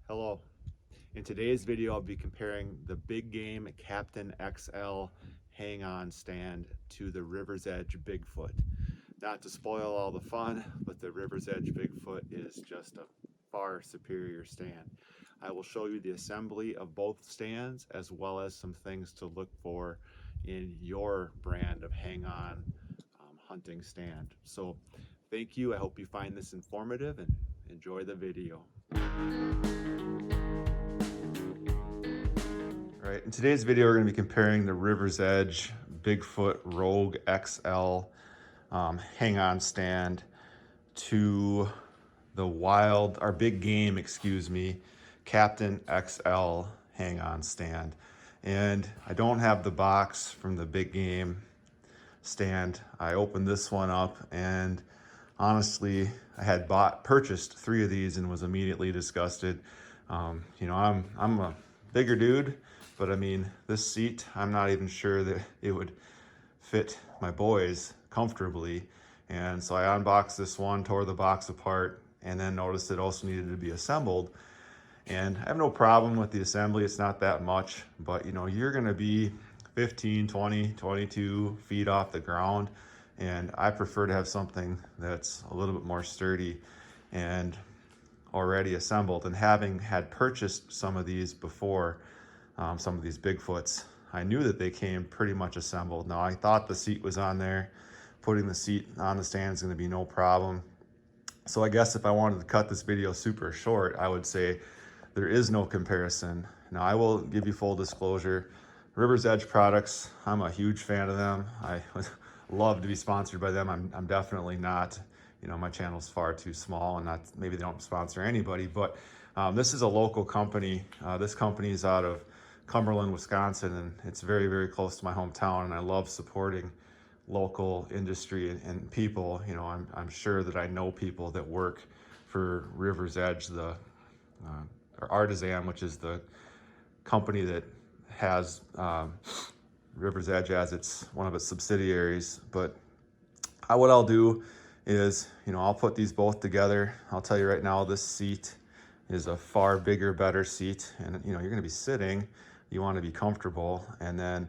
Hello. In today's video, I'll be comparing the Big Game Captain XL hang-on stand to the River's Edge Bigfoot. Not to spoil all the fun, but the River's Edge Bigfoot is just a far superior stand. I will show you the assembly of both stands as well as some things to look for in your brand of hang-on hunting stand. So thank you. I hope you find this informative and enjoy the video. All right, in today's video, we're going to be comparing the River's Edge Bigfoot Rouge XL hang-on stand to the Big Game, Captain XL hang-on stand. And I don't have the box from the Big Game stand. I opened this one up, and honestly, I had purchased 3 of these and was immediately disgusted. I'm a bigger dude, but I mean, this seat, I'm not even sure that it would fit my boys comfortably. And so I unboxed this one, tore the box apart, and then noticed it also needed to be assembled. And I have no problem with the assembly. It's not that much, but you're gonna be 15, 20, 22 feet off the ground. And I prefer to have something that's a little bit more sturdy and already assembled. And having had purchased some of these before, some of these Bigfoots, I knew that they came pretty much assembled. Now, I thought the seat was on there. Putting the seat on the stand is going to be no problem. So I guess if I wanted to cut this video super short, I would say there is no comparison. Now, I will give you full disclosure. River's Edge products, I'm a huge fan of them. I would love to be sponsored by them. I'm definitely not. My channel's far too small, and maybe they don't sponsor anybody, but this is a local company. This company is out of Cumberland, Wisconsin, and it's very, very close to my hometown, and I love supporting local industry and people. I'm sure that I know people that work for River's Edge, or Artisan, which is the company that has River's Edge as one of its subsidiaries. But what I'll do is, I'll put these both together. I'll tell you right now, this seat is a far bigger, better seat, and you're going to be sitting. You want to be comfortable, and then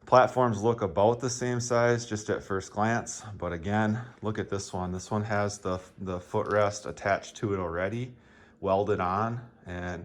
platforms look about the same size just at first glance, but again, look at this one. This one has the footrest attached to it already, welded on, and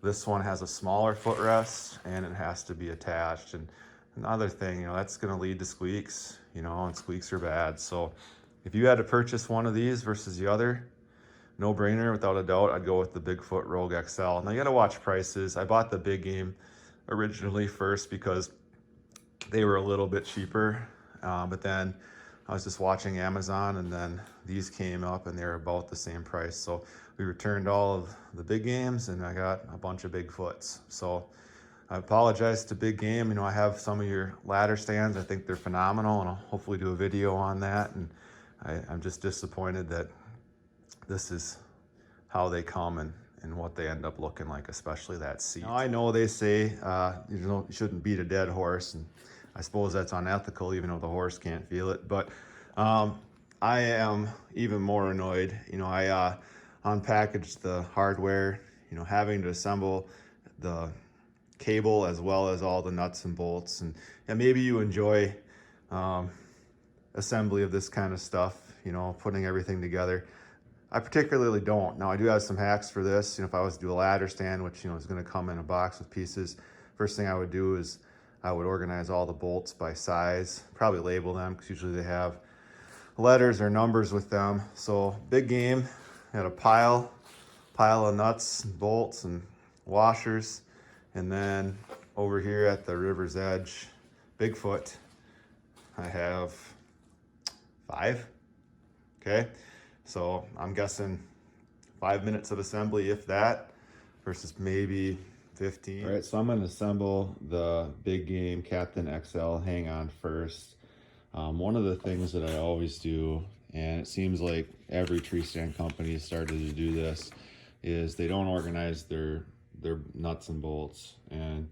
this one has a smaller footrest, and it has to be attached. And another thing, that's going to lead to squeaks, and squeaks are bad. So if you had to purchase one of these versus the other, no brainer, without a doubt, I'd go with the Bigfoot Rouge XL. Now you got to watch prices. I bought the Big Game originally first because they were a little bit cheaper, but then I was just watching Amazon, and then these came up and they're about the same price. So we returned all of the Big Games, and I got a bunch of Bigfoots. So I apologize to Big Game. I have some of your ladder stands. I think they're phenomenal, and I'll hopefully do a video on that. And I'm just disappointed that this is how they come and what they end up looking like, especially that seat. Now, I know they say you shouldn't beat a dead horse, and I suppose that's unethical, even though the horse can't feel it. But I am even more annoyed. I unpackaged the hardware, having to assemble the cable as well as all the nuts and bolts. And maybe you enjoy assembly of this kind of stuff, putting everything together. I particularly don't. Now, I do have some hacks for this. If I was to do a ladder stand, which is going to come in a box with pieces, first thing I would do is I would organize all the bolts by size, probably label them, because usually they have letters or numbers with them. So Big Game had a pile of nuts and bolts and washers. And then over here at the River's Edge Bigfoot, I have 5. Okay, so I'm guessing 5 minutes of assembly, if that, versus maybe 15. All right, so I'm going to assemble the Big Game Captain XL hang-on first. One of the things that I always do, and it seems like every tree stand company has started to do this, is they don't organize their nuts and bolts. And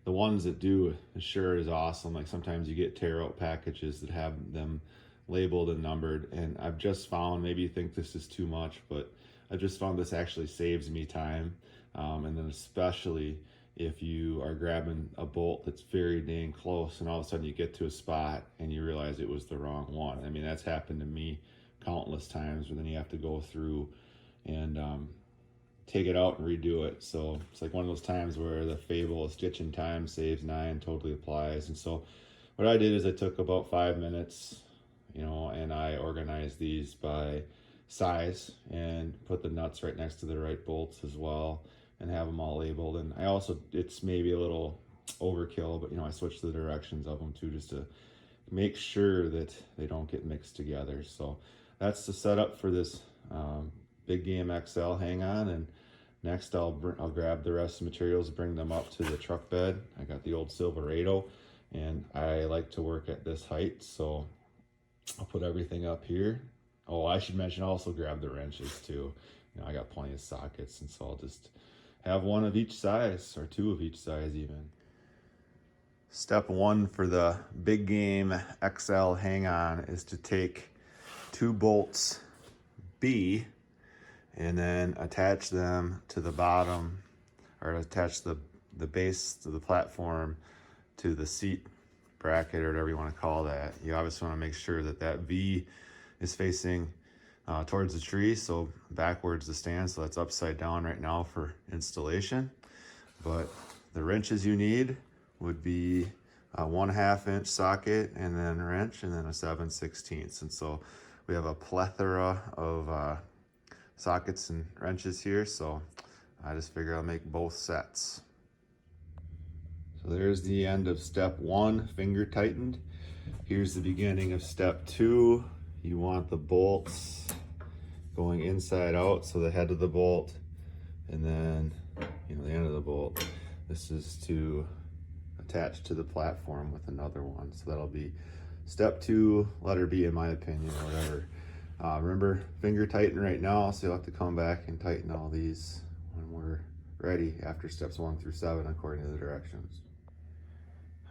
the ones that do, sure, is awesome. Like sometimes you get tear out packages that have them labeled and numbered, and I've just found, maybe you think this is too much, but I just found this actually saves me time. And then especially if you are grabbing a bolt that's very dang close and all of a sudden you get to a spot and you realize it was the wrong one. I mean, that's happened to me countless times where then you have to go through and take it out and redo it. So it's like one of those times where the fable of stitching time saves 9 totally applies. And so what I did is I took about 5 minutes, and I organized these by size and put the nuts right next to the right bolts as well and have them all labeled. And I also, it's maybe a little overkill, but I switched the directions of them too, just to make sure that they don't get mixed together. So that's the setup for this Big Game XL hang on. And next I'll grab the rest of the materials, bring them up to the truck bed. I got the old Silverado and I like to work at this height, so I'll put everything up here. Oh, I should mention also grab the wrenches too. I got plenty of sockets, and so I'll just have one of each size or 2 of each size even. Step 1 for the Big Game XL hang on is to take 2 bolts B and then attach them to the bottom, or attach the base to the platform to the seat bracket or whatever you want to call that. You obviously want to make sure that that V is facing towards the tree, so backwards the stand, so that's upside down right now for installation. But the wrenches you need would be a 1/2 inch socket and then wrench and then a 7/16. And so we have a plethora of sockets and wrenches here, so I just figure I'll make both sets. So there's the end of step 1, finger tightened. Here's the beginning of step 2. You want the bolts going inside out, so the head of the bolt and then the end of the bolt. This is to attach to the platform with another one. So that'll be step 2, letter B in my opinion, or whatever. Remember, finger tighten right now, so you'll have to come back and tighten all these when we're ready after steps 1 through 7 according to the directions.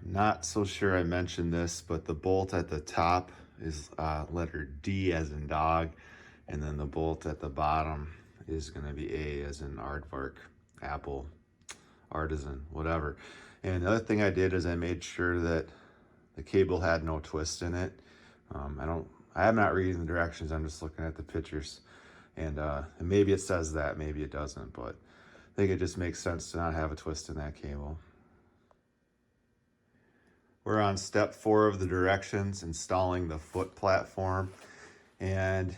I'm not so sure I mentioned this, but the bolt at the top is letter D as in dog, and then the bolt at the bottom is going to be A as in aardvark, apple, artisan, whatever. And the other thing I did is I made sure that the cable had no twist in it. I'm not reading the directions, I'm just looking at the pictures. And maybe it says that, maybe it doesn't, but I think it just makes sense to not have a twist in that cable. We're on step 4 of the directions, installing the foot platform. And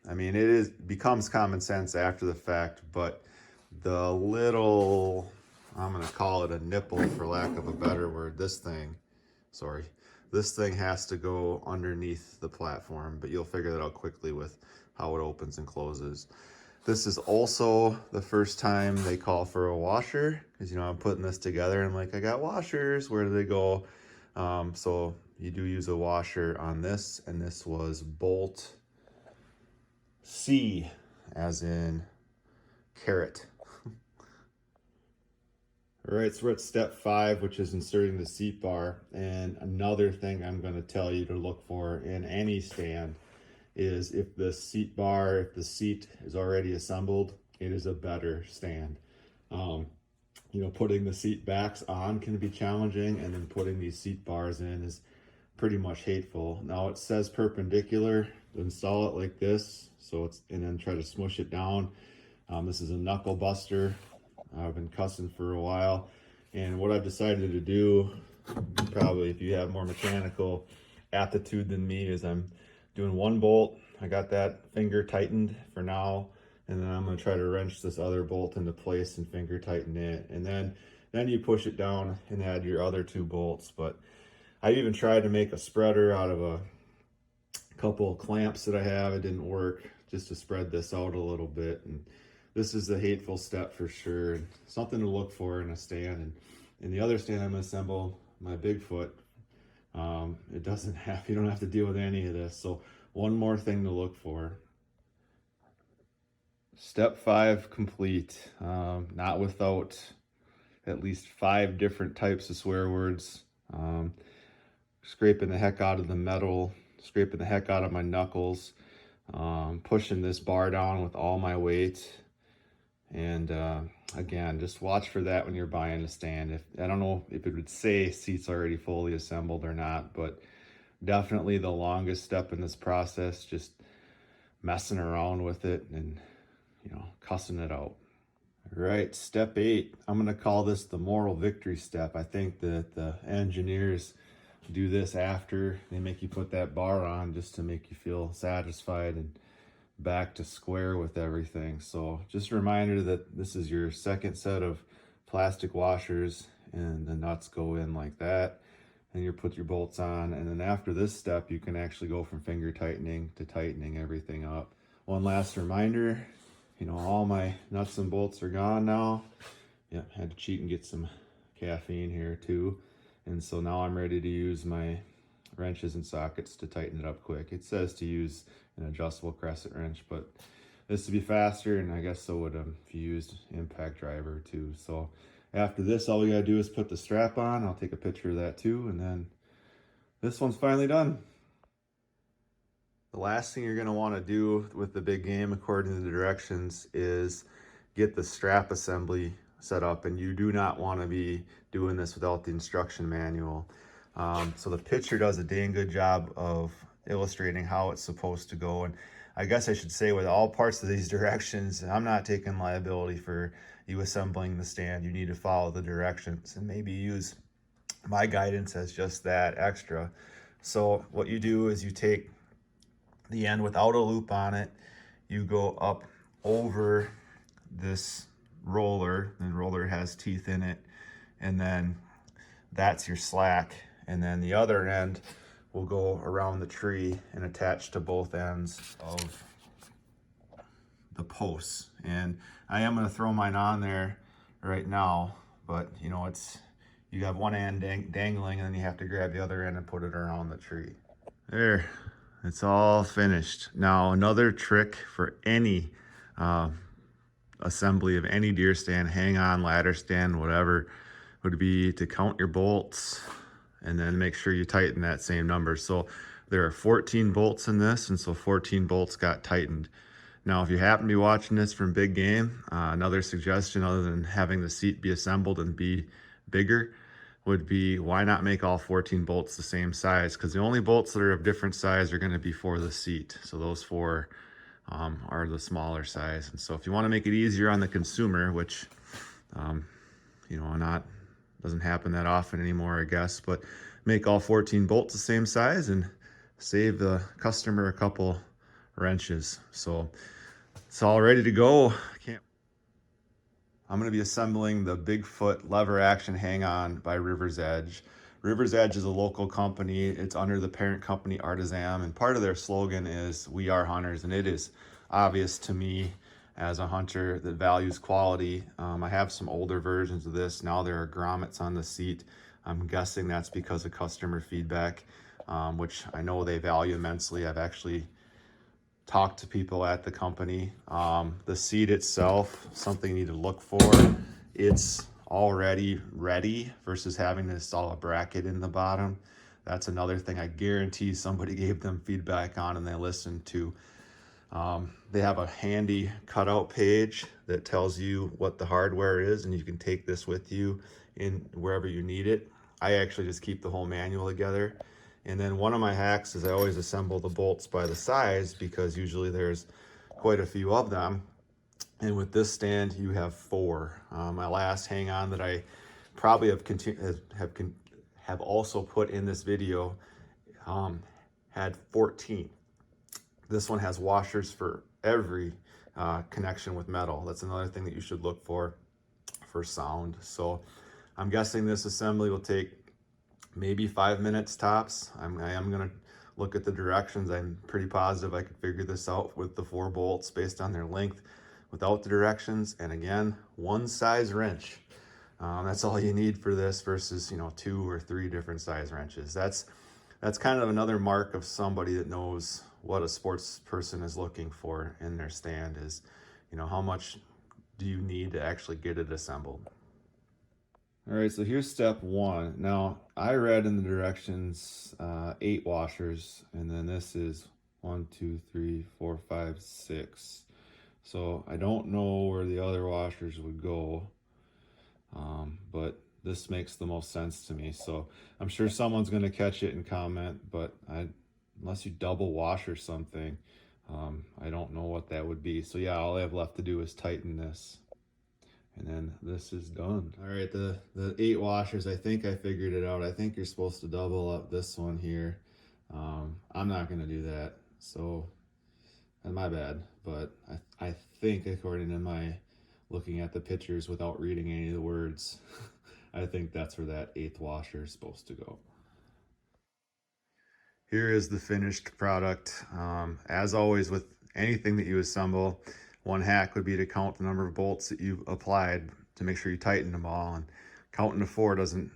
I mean, it becomes common sense after the fact, but the little, I'm gonna call it a nipple for lack of a better word, this thing has to go underneath the platform, but you'll figure that out quickly with how it opens and closes. This is also the first time they call for a washer, because I'm putting this together and I'm like, I got washers, where do they go? So you do use a washer on this, and this was bolt C as in carrot. All right, so we're at step 5, which is inserting the seat bar. And another thing I'm going to tell you to look for in any stand is if the seat is already assembled, it is a better stand. Putting the seat backs on can be challenging, and then putting these seat bars in is pretty much hateful. Now it says perpendicular, install it like this, and then try to smush it down. This is a knuckle buster. I've been cussing for a while, and what I've decided to do, probably if you have more mechanical aptitude than me, is I'm doing 1 bolt. I got that finger tightened for now, and then I'm going to try to wrench this other bolt into place and finger tighten it, and then you push it down and add your other 2 bolts. But I even tried to make a spreader out of a couple of clamps that I have. It didn't work, just to spread this out a little bit. And this is the hateful step for sure, and something to look for in a stand. And in the other stand I'm going to assemble, my Bigfoot, you don't have to deal with any of this. So one more thing to look for. Step 5 complete, not without at least 5 different types of swear words. Scraping the heck out of the metal, scraping the heck out of my knuckles, pushing this bar down with all my weight. And again, just watch for that when you're buying a stand. If I don't know if it would say seats already fully assembled or not, but definitely the longest step in this process, just messing around with it and, cussing it out. All right, step 8. I'm going to call this the moral victory step. I think that the engineers do this after they make you put that bar on, just to make you feel satisfied and back to square with everything. So just a reminder that this is your second set of plastic washers, and the nuts go in like that, and you put your bolts on. And then after this step, you can actually go from finger tightening to tightening everything up. One last reminder, all my nuts and bolts are gone now. Yep, had to cheat and get some caffeine here too. And so now I'm ready to use my wrenches and sockets to tighten it up quick. It says to use an adjustable crescent wrench, but this would be faster, and I guess so would if you used impact driver too. So after this, all we gotta do is put the strap on. I'll take a picture of that too, and then this one's finally done. The last thing you're going to want to do with the big game, according to the directions, is get the strap assembly set up, and you do not want to be doing this without the instruction manual. So the picture does a dang good job of illustrating how it's supposed to go. And I guess I should say, with all parts of these directions, I'm not taking liability for you assembling the stand. You need to follow the directions and maybe use my guidance as just that extra. So what you do is you take the end without a loop on it, you go up over this roller. The roller has teeth in it, and then that's your slack. And then the other end will go around the tree and attach to both ends of the posts. And I am going to throw mine on there right now, but you have one end dangling, and then you have to grab the other end and put it around the tree. There, it's all finished. Now, another trick for any assembly of any deer stand, hang on, ladder stand, whatever, would be to count your bolts and then make sure you tighten that same number. So there are 14 bolts in this, and so 14 bolts got tightened. Now, if you happen to be watching this from big game, another suggestion other than having the seat be assembled and be bigger would be, why not make all 14 bolts the same size? Because the only bolts that are of different size are going to be for the seat. So those 4 are the smaller size. And so if you want to make it easier on the consumer, which not doesn't happen that often anymore, I guess, but make all 14 bolts the same size and save the customer a couple wrenches. So it's all ready to go. I'm going to be assembling the Bigfoot lever action hang-on by River's Edge. River's Edge is a local company. It's under the parent company Artisan, and part of their slogan is "We are hunters," and it is obvious to me as a hunter that values quality. I have some older versions of this. Now there are grommets on the seat. I'm guessing that's because of customer feedback, which I know they value immensely. I've actually talk to people at the company. The seat itself, something you need to look for. It's already ready versus having to install a bracket in the bottom. That's another thing I guarantee somebody gave them feedback on and they listened to. They have a handy cutout page that tells you what the hardware is, and you can take this with you in wherever you need it. I actually just keep the whole manual together. And then one of my hacks is I always assemble the bolts by the size, because usually there's quite a few of them. And with this stand, you have 4. My last hang on that I probably have also put in this video had 14. This one has washers for every connection with metal. That's another thing that you should look for sound. So I'm guessing this assembly will take maybe 5 minutes tops. I am gonna look at the directions. I'm pretty positive I could figure this out with the 4 bolts based on their length without the directions. And again, 1 size wrench. That's all you need for this versus 2 or 3 different size wrenches. That's kind of another mark of somebody that knows what a sports person is looking for in their stand is, how much do you need to actually get it assembled. All right, so here's step 1. Now, I read in the directions 8 washers, and then this is 1, 2, 3, 4, 5, 6. So I don't know where the other washers would go, but this makes the most sense to me. So I'm sure someone's going to catch it and comment, but unless you double wash or something, I don't know what that would be. So yeah, all I have left to do is tighten this, and then this is done. All right, the 8 washers, I think I figured it out. I think you're supposed to double up this one here. I'm not going to do that, so my bad, but I think according to my looking at the pictures without reading any of the words, I think that's where that 8th washer is supposed to go. Here is the finished product. As always with anything that you assemble, one hack would be to count the number of bolts that you've applied to make sure you tighten them all, and counting to 4 doesn't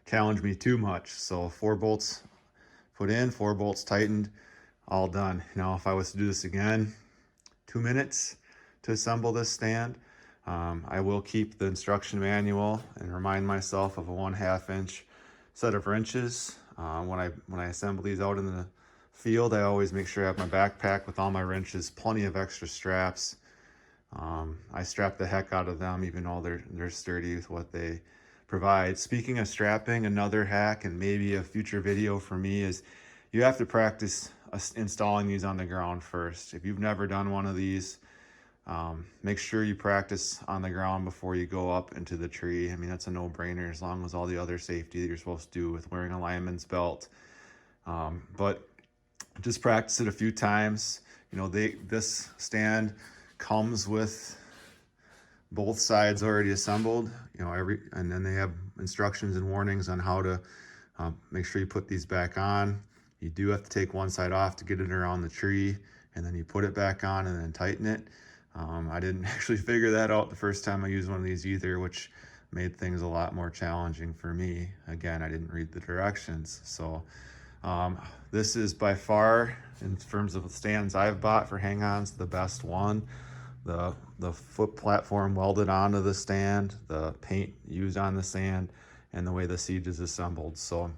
challenge me too much. So 4 bolts put in, 4 bolts tightened, all done. Now if I was to do this again, 2 minutes to assemble this stand. I will keep the instruction manual and remind myself of a 1/2 inch set of wrenches. When I assemble these out in the field, I always make sure I have my backpack with all my wrenches, plenty of extra straps. I strap the heck out of them, even though they're sturdy with what they provide. Speaking of strapping, another hack and maybe a future video for me is you have to practice installing these on the ground first. If you've never done one of these, make sure you practice on the ground before you go up into the tree. I mean, that's a no-brainer as long as all the other safety that you're supposed to do with wearing a lineman's belt. But just practice it a few times. You know, this stand comes with both sides already assembled, you know, and then they have instructions and warnings on how to make sure you put these back on. You do have to take one side off to get it around the tree, and then you put it back on and then tighten it. I didn't actually figure that out the first time I used one of these either, which made things a lot more challenging for me. Again, I didn't read the directions. So this is by far, in terms of stands I've bought for hang-ons, the best one. The foot platform welded onto the stand, the paint used on the stand, and the way the siege is assembled. So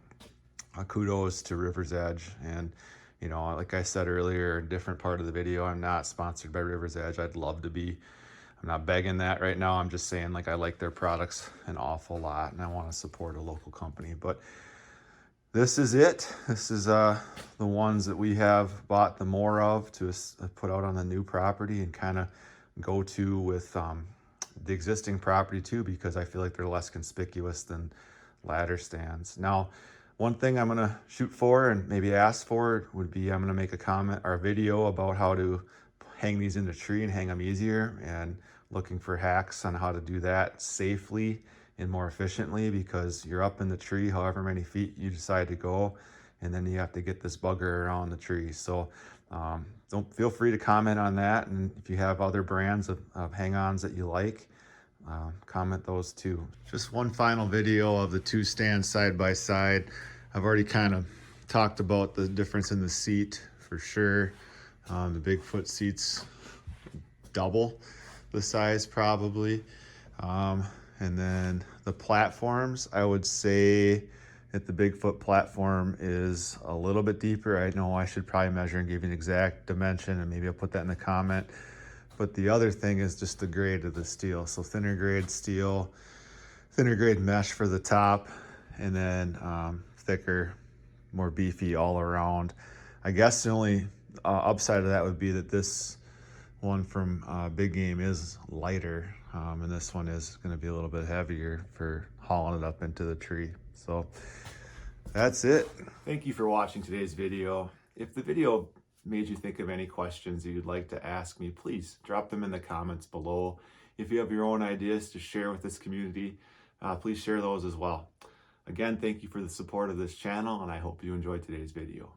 kudos to River's Edge. And you know, like I said earlier, a different part of the video, I'm not sponsored by River's Edge. I'd love to be. I'm not begging that right now. I'm just saying, like, I like their products an awful lot and I want to support a local company. But this is it. This is the ones that we have bought the more of to put out on the new property and kind of go to with the existing property too, because I feel like they're less conspicuous than ladder stands. Now, one thing I'm gonna shoot for and maybe ask for would be I'm gonna make a comment or a video about how to hang these in the tree and hang them easier, and looking for hacks on how to do that safely and more efficiently, because you're up in the tree however many feet you decide to go, and then you have to get this bugger around the tree. So don't feel free to comment on that, and if you have other brands of hang-ons that you like, comment those too. Just one final video of the 2 stands side by side. I've already kind of talked about the difference in the seat for sure. The Bigfoot seat's double the size probably. And then the platforms, I would say that the Bigfoot platform is a little bit deeper. I know I should probably measure and give you an exact dimension, and maybe I'll put that in the comment. But the other thing is just the grade of the steel. So thinner grade steel, thinner grade mesh for the top, and then thicker, more beefy all around. I guess the only upside of that would be that this one from Big Game is lighter, and this one is going to be a little bit heavier for hauling it up into the tree. So that's it. Thank you for watching today's video. If the video made you think of any questions that you'd like to ask me, please drop them in the comments below. If you have your own ideas to share with this community, please share those as well. Again, thank you for the support of this channel, and I hope you enjoyed today's video.